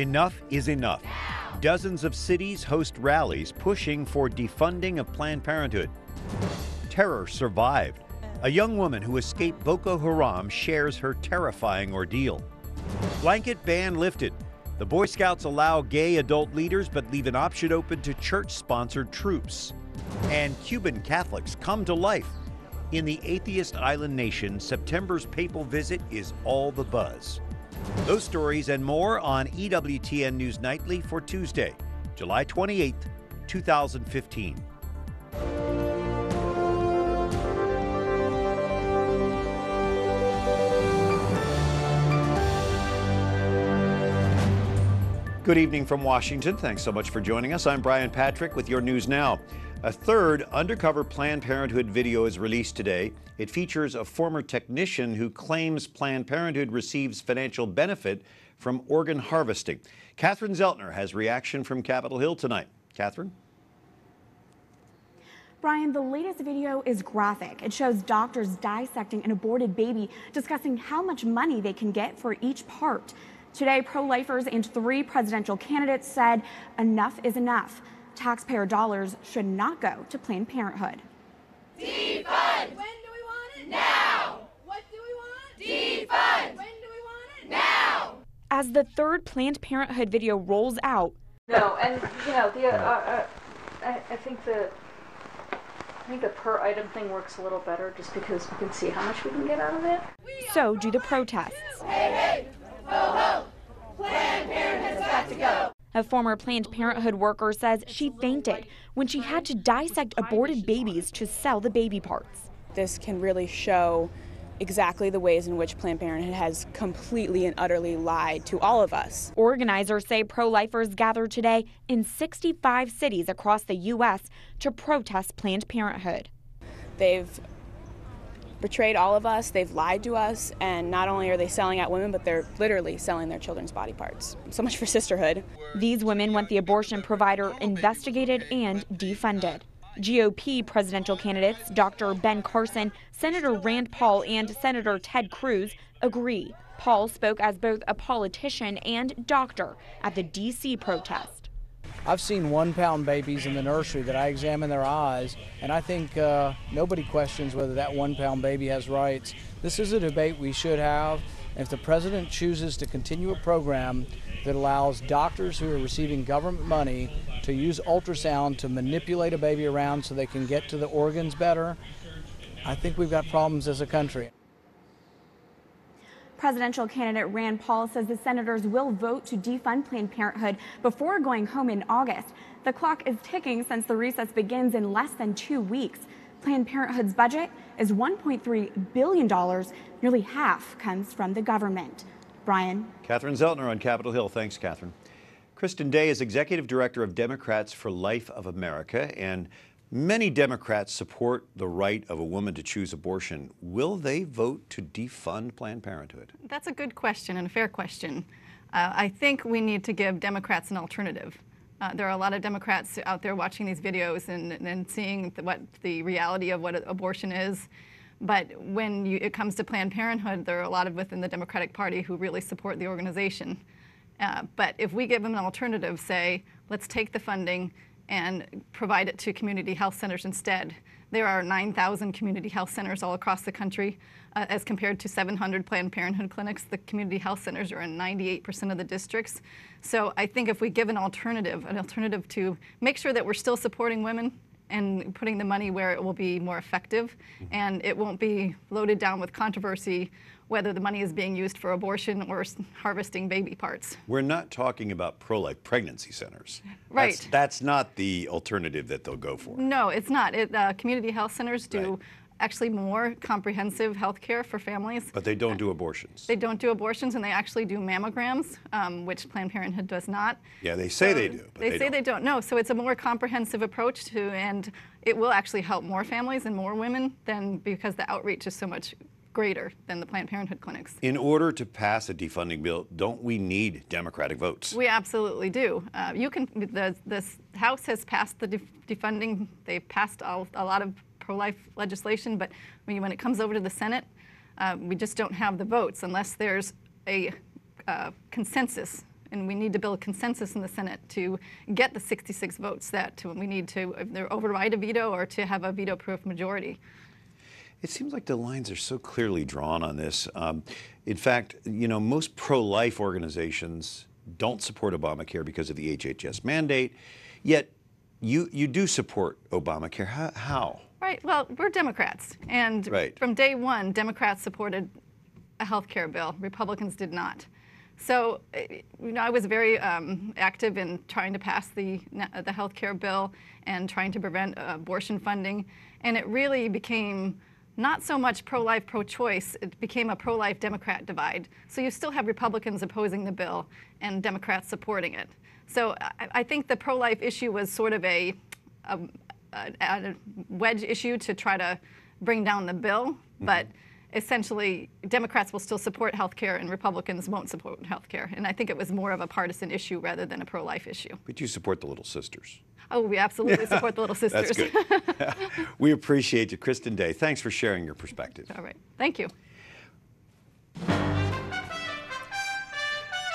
Enough is enough. Dozens of cities host rallies pushing for defunding of Planned Parenthood. Terror survived. A young woman who escaped Boko Haram shares her terrifying ordeal. Blanket ban lifted. The Boy Scouts allow gay adult leaders but leave an option open to church-sponsored troops. And Cuban Catholics come to life. In the atheist island nation, September's papal visit is all the buzz. Those stories and more on EWTN News Nightly for Tuesday, July 28th, 2015. Good evening from Washington. Thanks so much for joining us. I'm Brian Patrick with your news now. A third undercover Planned Parenthood video is released today. It features a former technician who claims Planned Parenthood receives financial benefit from organ harvesting. Catherine Szeltner has reaction from Capitol Hill tonight. Catherine? Brian, the latest video is graphic. It shows doctors dissecting an aborted baby, discussing how much money they can get for each part. Today, pro-lifers and 3 presidential candidates said enough is enough. Taxpayer dollars should not go to Planned Parenthood. Defund! When do we want it? Now! What do we want? Defund! When do we want it? Now! As the third Planned Parenthood video rolls out. No, and you know, I think the per item thing works a little better just because we can see how much we can get out of it. So do the protests. Hey, hey! Ho, ho! Planned Parenthood's got to go! A former Planned Parenthood worker says she fainted when she had to dissect aborted babies to sell the baby parts. This can really show exactly the ways in which Planned Parenthood has completely and utterly lied to all of us. Organizers say pro-lifers gathered today in 65 cities across the U.S. to protest Planned Parenthood. They've betrayed all of us, they've lied to us, and not only are they selling out women, but they're literally selling their children's body parts. So much for sisterhood. These women want the abortion provider investigated and defunded. GOP presidential candidates Dr. Ben Carson, Senator Rand Paul, and Senator Ted Cruz agree. Paul spoke as both a politician and doctor at the D.C. protest. I've seen 1-pound babies in the nursery that I examine their eyes, and I think nobody questions whether that 1-pound baby has rights. This is a debate we should have. And if the president chooses to continue a program that allows doctors who are receiving government money to use ultrasound to manipulate a baby around so they can get to the organs better, I think we've got problems as a country. Presidential candidate Rand Paul says the senators will vote to defund Planned Parenthood before going home in August. The clock is ticking since the recess begins in less than 2 weeks. Planned Parenthood's budget is $1.3 billion. Nearly half comes from the government. Brian? Catherine Szeltner on Capitol Hill. Thanks, Catherine. Kristin Day is executive director of Democrats for Life of America, and many Democrats support the right of a woman to choose abortion. Will they vote to defund Planned Parenthood? That's a good question and a fair question. I think we need to give Democrats an alternative. There are a lot of Democrats out there watching these videos and seeing what the reality of what abortion is. But when it comes to Planned Parenthood, there are a lot of within the Democratic Party who really support the organization. But if we give them an alternative, say, let's take the funding and provide it to community health centers instead. There are 9,000 community health centers all across the country. As compared to 700 Planned Parenthood clinics, the community health centers are in 98% of the districts. So I think if we give an alternative to make sure that we're still supporting women and putting the money where it will be more effective, and it won't be loaded down with controversy whether the money is being used for abortion or harvesting baby parts. We're not talking about pro-life pregnancy centers. Right. That's not the alternative that they'll go for. No, it's not. Community health centers do actually more comprehensive health care for families. But they don't do abortions. They don't do abortions, and they actually do mammograms, which Planned Parenthood does not. Yeah, they say they do, but they say they don't. No, so it's a more comprehensive approach to, and it will actually help more families and more women because the outreach is so much greater than the Planned Parenthood clinics. In order to pass a defunding bill, don't we need Democratic votes? We absolutely do. The House has passed the defunding. They've passed a lot of pro-life legislation, but when it comes over to the Senate, we just don't have the votes unless there's a consensus And we need to build consensus in the Senate to get the 66 votes that we need to either override a veto or to have a veto-proof majority. It seems like the lines are so clearly drawn on this. In fact, you know, most pro-life organizations don't support Obamacare because of the HHS mandate, yet you do support Obamacare. How? Right. Well, we're Democrats, and from day one, Democrats supported a health care bill. Republicans did not. So, you know, I was very active in trying to pass the health care bill and trying to prevent abortion funding, and it really became not so much pro-life, pro-choice. It became a pro-life Democrat divide. So you still have Republicans opposing the bill and Democrats supporting it. So I think the pro-life issue was sort of a wedge issue to try to bring down the bill, but essentially Democrats will still support health care and Republicans won't support health care. And I think it was more of a partisan issue rather than a pro-life issue. But you support the Little Sisters. Oh, we absolutely support the Little Sisters. That's good. We appreciate you, Kristin Day. Thanks for sharing your perspective. All right. Thank you.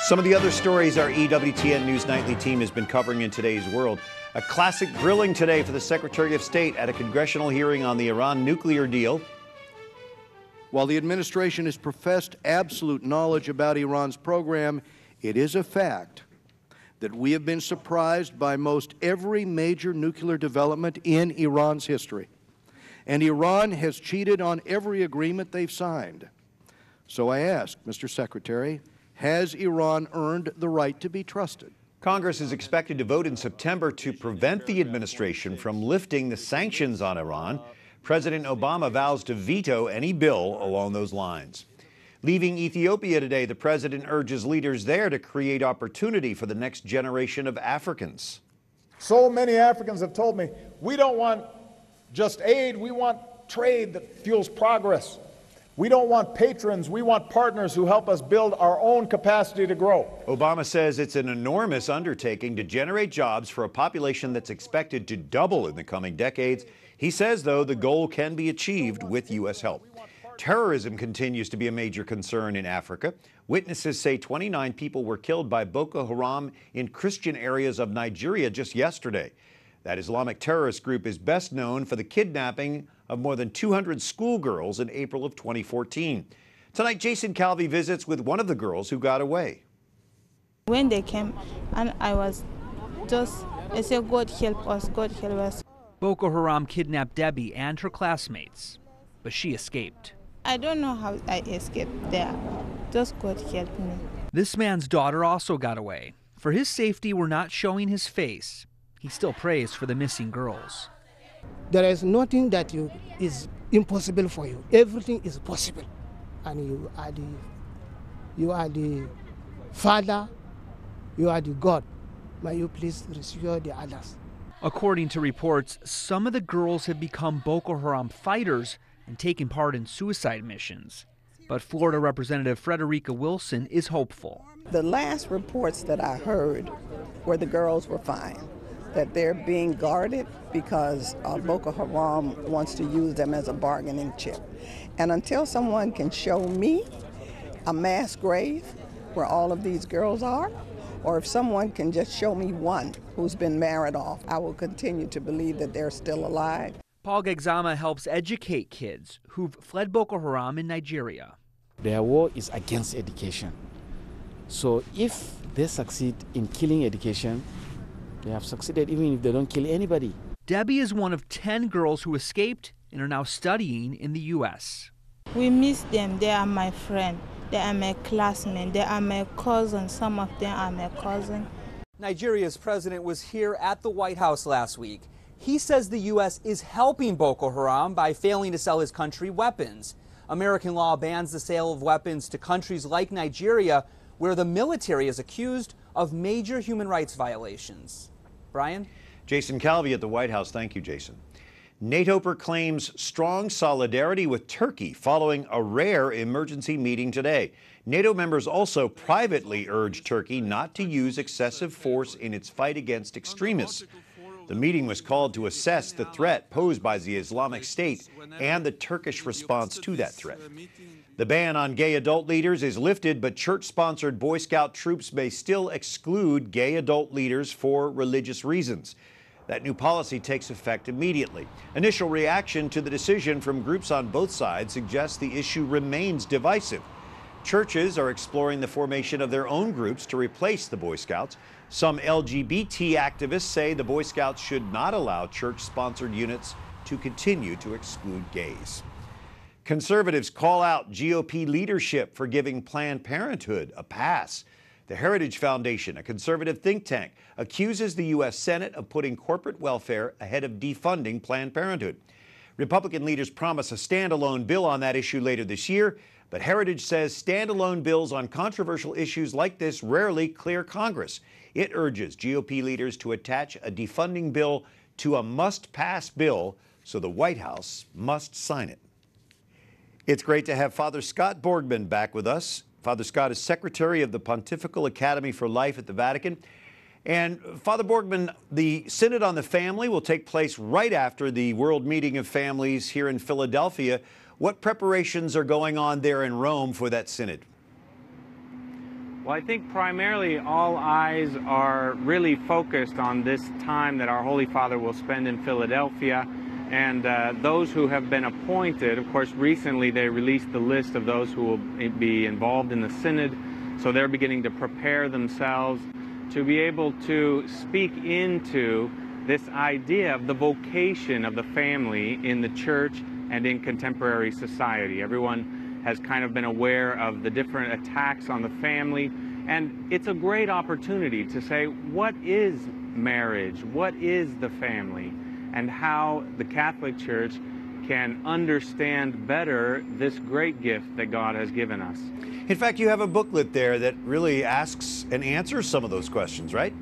Some of the other stories our EWTN News Nightly team has been covering in today's world. A classic grilling today for the Secretary of State at a congressional hearing on the Iran nuclear deal. While the administration has professed absolute knowledge about Iran's program, it is a fact that we have been surprised by most every major nuclear development in Iran's history. And Iran has cheated on every agreement they've signed. So I ask, Mr. Secretary, has Iran earned the right to be trusted? Congress is expected to vote in September to prevent the administration from lifting the sanctions on Iran. President Obama vows to veto any bill along those lines. Leaving Ethiopia today, the president urges leaders there to create opportunity for the next generation of Africans. So many Africans have told me, we don't want just aid, we want trade that fuels progress. We don't want patrons, we want partners who help us build our own capacity to grow. Obama says it's an enormous undertaking to generate jobs for a population that's expected to double in the coming decades. He says, though, the goal can be achieved with U.S. help. Terrorism continues to be a major concern in Africa. Witnesses say 29 people were killed by Boko Haram in Christian areas of Nigeria just yesterday. That Islamic terrorist group is best known for the kidnapping of more than 200 schoolgirls in April of 2014. Tonight, Jason Calvi visits with one of the girls who got away. When they came, and I said, God help us, God help us. Boko Haram kidnapped Debbie and her classmates, but she escaped. I don't know how I escaped there. Just God help me. This man's daughter also got away. For his safety, we're not showing his face. He still prays for the missing girls. There is nothing that is impossible for you. Everything is possible. And you are the Father, you are the God. May you please rescue the others. According to reports, some of the girls have become Boko Haram fighters and taken part in suicide missions. But Florida Representative Frederica Wilson is hopeful. The last reports that I heard were the girls were fine, that they're being guarded because Boko Haram wants to use them as a bargaining chip. And until someone can show me a mass grave where all of these girls are, or if someone can just show me one who's been married off, I will continue to believe that they're still alive. Paul Gegzama helps educate kids who've fled Boko Haram in Nigeria. Their war is against education. So if they succeed in killing education, they have succeeded even if they don't kill anybody. Debbie is one of 10 girls who escaped and are now studying in the U.S. We miss them. They are my friend. They are my classmates. They are my cousins. Some of them are my cousins. Nigeria's president was here at the White House last week. He says the U.S. is helping Boko Haram by failing to sell his country weapons. American law bans the sale of weapons to countries like Nigeria, where the military is accused of major human rights violations. Brian? Jason Calvi at the White House. Thank you, Jason. NATO proclaims strong solidarity with Turkey following a rare emergency meeting today. NATO members also privately urged Turkey not to use excessive force in its fight against extremists. The meeting was called to assess the threat posed by the Islamic State and the Turkish response to that threat. The ban on gay adult leaders is lifted, but church-sponsored Boy Scout troops may still exclude gay adult leaders for religious reasons. That new policy takes effect immediately. Initial reaction to the decision from groups on both sides suggests the issue remains divisive. Churches are exploring the formation of their own groups to replace the Boy Scouts. Some LGBT activists say the Boy Scouts should not allow church-sponsored units to continue to exclude gays. Conservatives call out GOP leadership for giving Planned Parenthood a pass. The Heritage Foundation, a conservative think tank, accuses the U.S. Senate of putting corporate welfare ahead of defunding Planned Parenthood. Republican leaders promise a standalone bill on that issue later this year, but Heritage says standalone bills on controversial issues like this rarely clear Congress. It urges GOP leaders to attach a defunding bill to a must-pass bill, so the White House must sign it. It's great to have Father Scott Borgman back with us. Father Scott is Secretary of the Pontifical Academy for Life at the Vatican. And Father Borgman, the Synod on the Family will take place right after the World Meeting of Families here in Philadelphia. What preparations are going on there in Rome for that synod? Well, I think primarily all eyes are really focused on this time that our Holy Father will spend in Philadelphia. And those who have been appointed, of course, recently they released the list of those who will be involved in the synod. So they're beginning to prepare themselves to be able to speak into this idea of the vocation of the family in the church and in contemporary society. Everyone has kind of been aware of the different attacks on the family. And it's a great opportunity to say, what is marriage? What is the family? And how the Catholic Church can understand better this great gift that God has given us. In fact, you have a booklet there that really asks and answers some of those questions, right?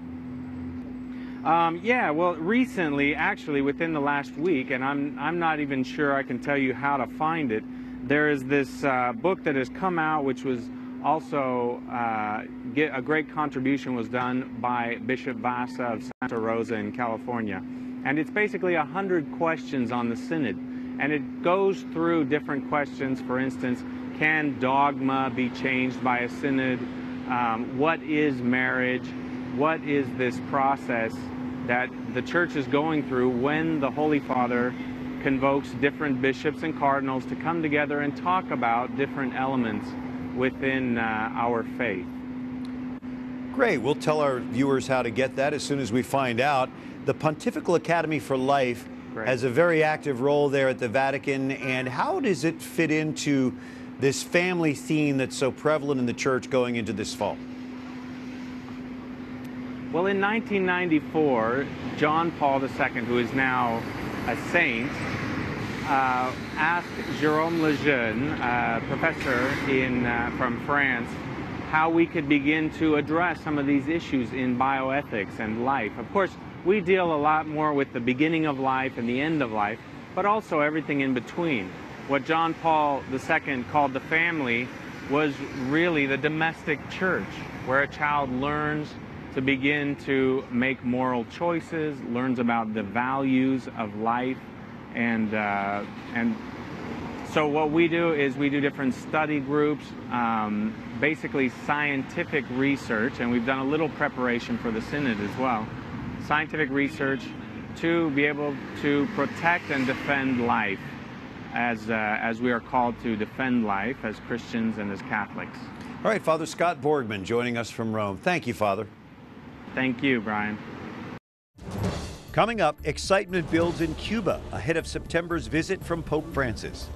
Yeah, well, recently, actually, within the last week, and I'm not even sure I can tell you how to find it, there is this book that has come out, which was also a great contribution was done by Bishop Vasa of Santa Rosa in California. And it's basically 100 questions on the Synod. And it goes through different questions. For instance, can dogma be changed by a Synod? What is marriage? What is this process that the Church is going through when the Holy Father convokes different bishops and cardinals to come together and talk about different elements within our faith? Great. We'll tell our viewers how to get that as soon as we find out. The Pontifical Academy for Life has a very active role there at the Vatican. And how does it fit into this family theme that's so prevalent in the Church going into this fall? Well, in 1994, John Paul II, who is now a saint, asked Jérôme Lejeune, professor from France, how we could begin to address some of these issues in bioethics and life. Of course, we deal a lot more with the beginning of life and the end of life, but also everything in between. What John Paul II called the family was really the domestic church, where a child learns to begin to make moral choices, learns about the values of life, and so what we do is we do different study groups, basically scientific research, and we've done a little preparation for the Synod as well. Scientific research to be able to protect and defend life as we are called to defend life as Christians and as Catholics. All right, Father Scott Borgman joining us from Rome. Thank you, Father. Thank you, Brian. Coming up, excitement builds in Cuba ahead of September's visit from Pope Francis.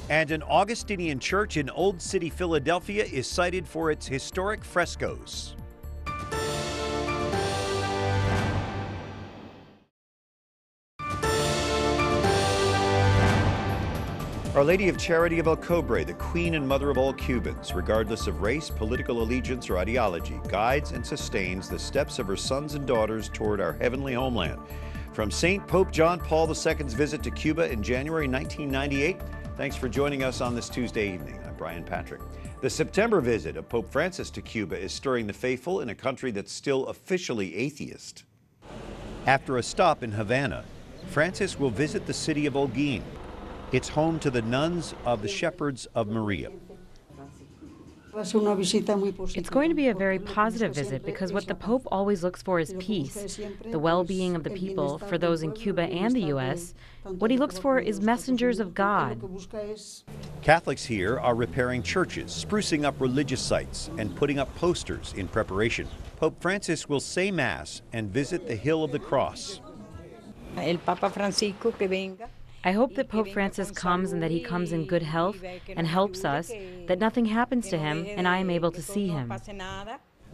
And an Augustinian church in Old City, Philadelphia is cited for its historic frescoes. Our Lady of Charity of El Cobre, the Queen and Mother of all Cubans, regardless of race, political allegiance, or ideology, guides and sustains the steps of her sons and daughters toward our heavenly homeland. From St. Pope John Paul II's visit to Cuba in January 1998, thanks for joining us on this Tuesday evening. I'm Brian Patrick. The September visit of Pope Francis to Cuba is stirring the faithful in a country that's still officially atheist. After a stop in Havana, Francis will visit the city of Holguin. It's home to the nuns of the Shepherds of Maria. It's going to be a very positive visit because what the Pope always looks for is peace, the well-being of the people, for those in Cuba and the U.S. What he looks for is messengers of God. Catholics here are repairing churches, sprucing up religious sites, and putting up posters in preparation. Pope Francis will say Mass and visit the Hill of the Cross. I hope that Pope Francis comes and that he comes in good health and helps us, that nothing happens to him and I am able to see him.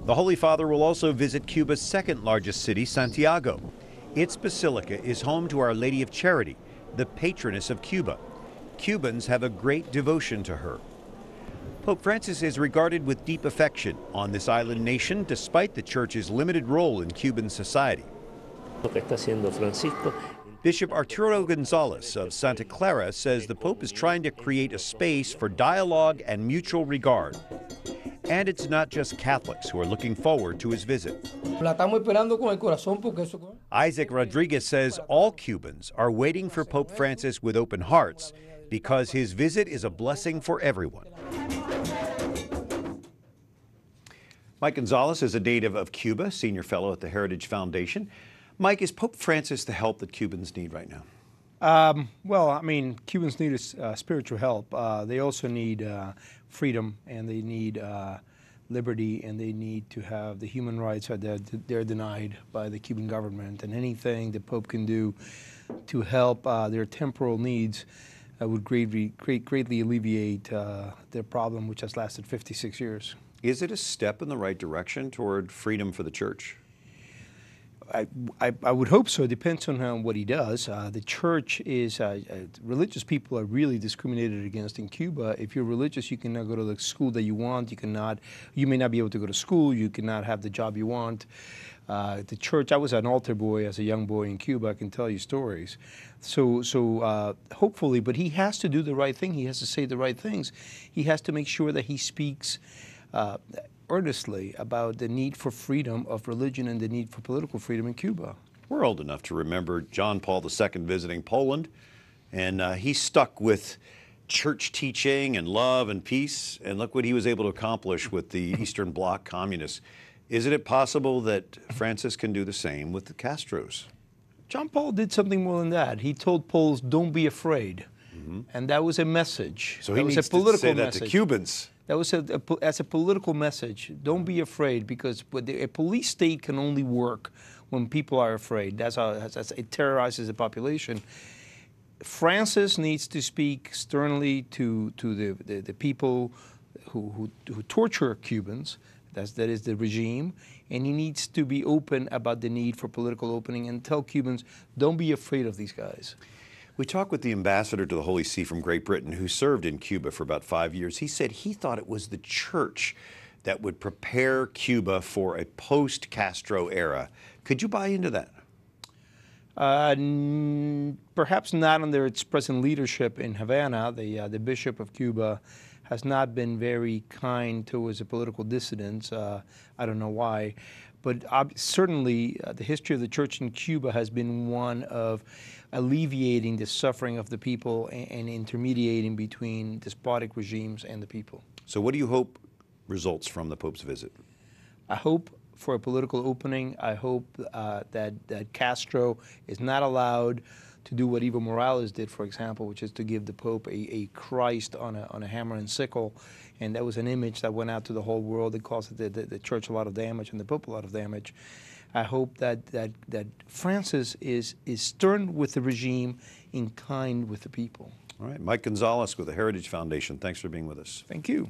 The Holy Father will also visit Cuba's second largest city, Santiago. Its basilica is home to Our Lady of Charity, the patroness of Cuba. Cubans have a great devotion to her. Pope Francis is regarded with deep affection on this island nation, despite the Church's limited role in Cuban society. Bishop Arturo Gonzalez of Santa Clara says the Pope is trying to create a space for dialogue and mutual regard. And it's not just Catholics who are looking forward to his visit. Isaac Rodriguez says all Cubans are waiting for Pope Francis with open hearts because his visit is a blessing for everyone. Mike Gonzalez is a native of Cuba, senior fellow at the Heritage Foundation. Mike, is Pope Francis the help that Cubans need right now? Well, I mean, Cubans need spiritual help. They also need freedom, and they need liberty, and they need to have the human rights that they're denied by the Cuban government. And anything the Pope can do to help their temporal needs would greatly alleviate their problem, which has lasted 56 years. Is it a step in the right direction toward freedom for the Church? I would hope so. It depends on what he does. The Church is, religious people are really discriminated against in Cuba. If you're religious, you cannot go to the school that you want. You may not be able to go to school. You cannot have the job you want. The Church, I was an altar boy as a young boy in Cuba. I can tell you stories. So hopefully, but he has to do the right thing. He has to say the right things. He has to make sure that he speaks earnestly about the need for freedom of religion and the need for political freedom in Cuba. We're old enough to remember John Paul II visiting Poland, and he stuck with church teaching and love and peace, and look what he was able to accomplish with the Eastern Bloc communists. Isn't it possible that Francis can do the same with the Castros? John Paul did something more than that. He told Poles, don't be afraid. And that was a message. So he needs to say that to Cubans. That was as a political message. Don't be afraid, because a police state can only work when people are afraid. It terrorizes the population. Francis needs to speak sternly to the people who torture Cubans. That is the regime. And he needs to be open about the need for political opening and tell Cubans, don't be afraid of these guys. We talked with the ambassador to the Holy See from Great Britain, who served in Cuba for about 5 years. He said he thought it was the Church that would prepare Cuba for a post-Castro era. Could you buy into that? Perhaps not under its present leadership in Havana. The Bishop of Cuba has not been very kind towards the political dissidents. I don't know why. But certainly the history of the Church in Cuba has been one of alleviating the suffering of the people and intermediating between despotic regimes and the people. So what do you hope results from the Pope's visit? I hope for a political opening. I hope that Castro is not allowed to do what Evo Morales did, for example, which is to give the Pope a Christ on a hammer and sickle. And that was an image that went out to the whole world. It caused the Church a lot of damage and the Pope a lot of damage. I hope that Francis is stern with the regime and kind with the people. All right, Mike Gonzalez with the Heritage Foundation. Thanks for being with us. Thank you.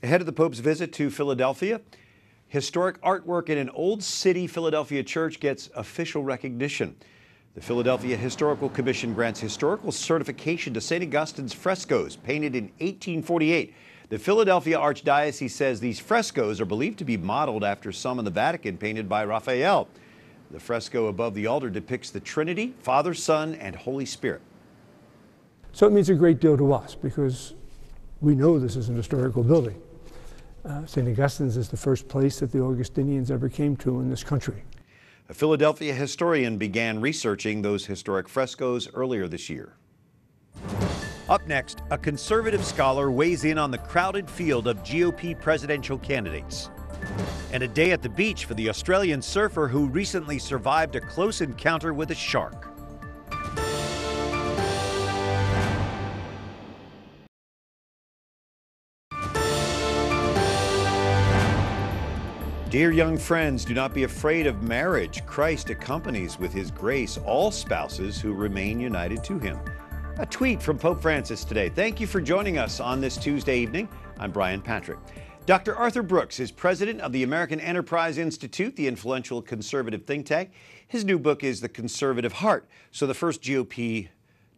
Ahead of the Pope's visit to Philadelphia, historic artwork in an old city Philadelphia church gets official recognition. The Philadelphia Historical Commission grants historical certification to St. Augustine's frescoes painted in 1848. The Philadelphia Archdiocese says these frescoes are believed to be modeled after some in the Vatican painted by Raphael. The fresco above the altar depicts the Trinity, Father, Son, and Holy Spirit. So it means a great deal to us because we know this is an historical building. St. Augustine's is the first place that the Augustinians ever came to in this country. A Philadelphia historian began researching those historic frescoes earlier this year. Up next, a conservative scholar weighs in on the crowded field of GOP presidential candidates. And a day at the beach for the Australian surfer who recently survived a close encounter with a shark. Dear young friends, do not be afraid of marriage. Christ accompanies with his grace all spouses who remain united to him. A tweet from Pope Francis today. Thank you for joining us on this Tuesday evening. I'm Brian Patrick. Dr. Arthur Brooks is president of the American Enterprise Institute, the influential conservative think tank. His new book is The Conservative Heart. So the first GOP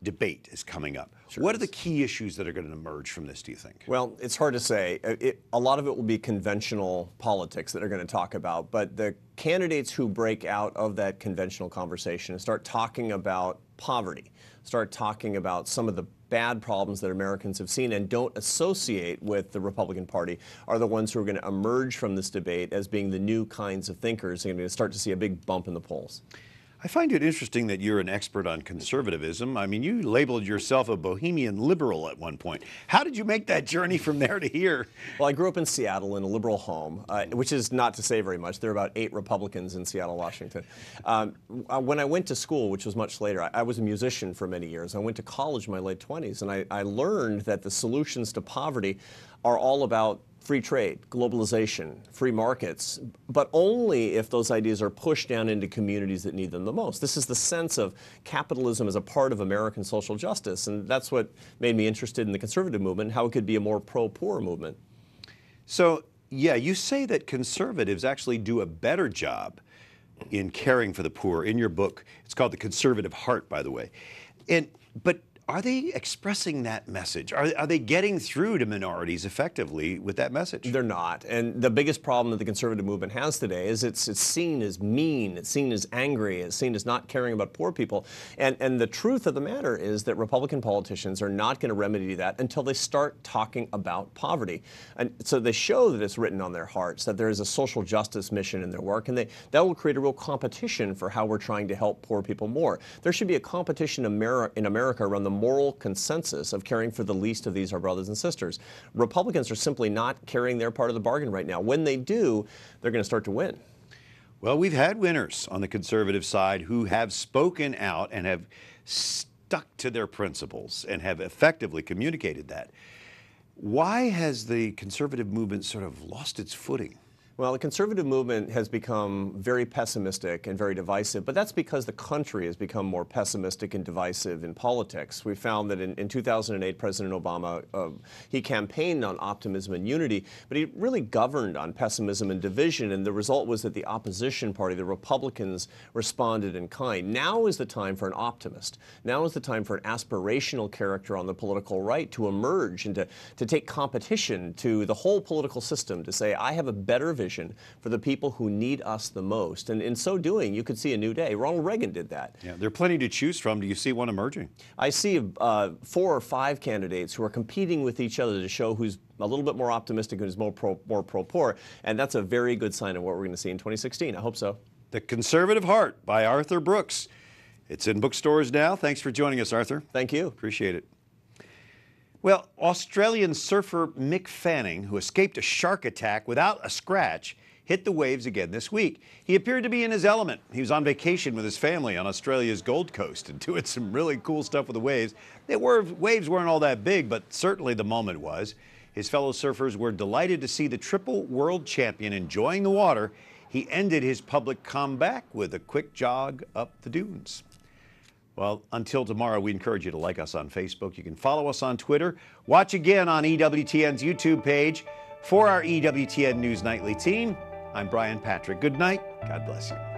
debate is coming up. What are the key issues that are going to emerge from this, do you think? Well, it's hard to say. A lot of it will be conventional politics that are going to talk about, but the candidates who break out of that conventional conversation and start talking about poverty, start talking about some of the bad problems that Americans have seen and don't associate with the Republican Party are the ones who are going to emerge from this debate as being the new kinds of thinkers and going to start to see a big bump in the polls. I find it interesting that you're an expert on conservatism. I mean, you labeled yourself a bohemian liberal at one point. How did you make that journey from there to here? Well, I grew up in Seattle in a liberal home, which is not to say very much. There are about 8 Republicans in Seattle, Washington. When I went to school, which was much later, I was a musician for many years. I went to college in my late 20s, and I learned that the solutions to poverty are all about free trade, globalization, free markets, but only if those ideas are pushed down into communities that need them the most. This is the sense of capitalism as a part of American social justice, and that's what made me interested in the conservative movement, how it could be a more pro-poor movement. So, yeah, you say that conservatives actually do a better job in caring for the poor. In your book, it's called The Conservative Heart, by the way. But are they expressing that message? Are they getting through to minorities effectively with that message? They're not. And the biggest problem that the conservative movement has today is it's seen as mean, it's seen as angry, it's seen as not caring about poor people. And the truth of the matter is that Republican politicians are not going to remedy that until they start talking about poverty. And so they show that it's written on their hearts, that there is a social justice mission in their work, and that will create a real competition for how we're trying to help poor people more. There should be a competition in America around the moral consensus of caring for the least of these, our brothers and sisters. Republicans are simply not carrying their part of the bargain right now. When they do, they're going to start to win. Well, we've had winners on the conservative side who have spoken out and have stuck to their principles and have effectively communicated that. Why has the conservative movement sort of lost its footing? Well, the conservative movement has become very pessimistic and very divisive, but that's because the country has become more pessimistic and divisive in politics. We found that in 2008, President Obama, he campaigned on optimism and unity, but he really governed on pessimism and division, and the result was that the opposition party, the Republicans, responded in kind. Now is the time for an optimist. Now is the time for an aspirational character on the political right to emerge and to take competition to the whole political system, to say, I have a better vision for the people who need us the most. And in so doing, you could see a new day. Ronald Reagan did that. Yeah, there are plenty to choose from. Do you see one emerging? I see 4 or 5 candidates who are competing with each other to show who's a little bit more optimistic and who's more pro-poor. And that's a very good sign of what we're going to see in 2016. I hope so. The Conservative Heart by Arthur Brooks. It's in bookstores now. Thanks for joining us, Arthur. Thank you. Appreciate it. Well, Australian surfer Mick Fanning, who escaped a shark attack without a scratch, hit the waves again this week. He appeared to be in his element. He was on vacation with his family on Australia's Gold Coast and doing some really cool stuff with the waves. Waves weren't all that big, but certainly the moment was. His fellow surfers were delighted to see the triple world champion enjoying the water. He ended his public comeback with a quick jog up the dunes. Well, until tomorrow, we encourage you to like us on Facebook. You can follow us on Twitter. Watch again on EWTN's YouTube page. For our EWTN News Nightly team, I'm Brian Patrick. Good night. God bless you.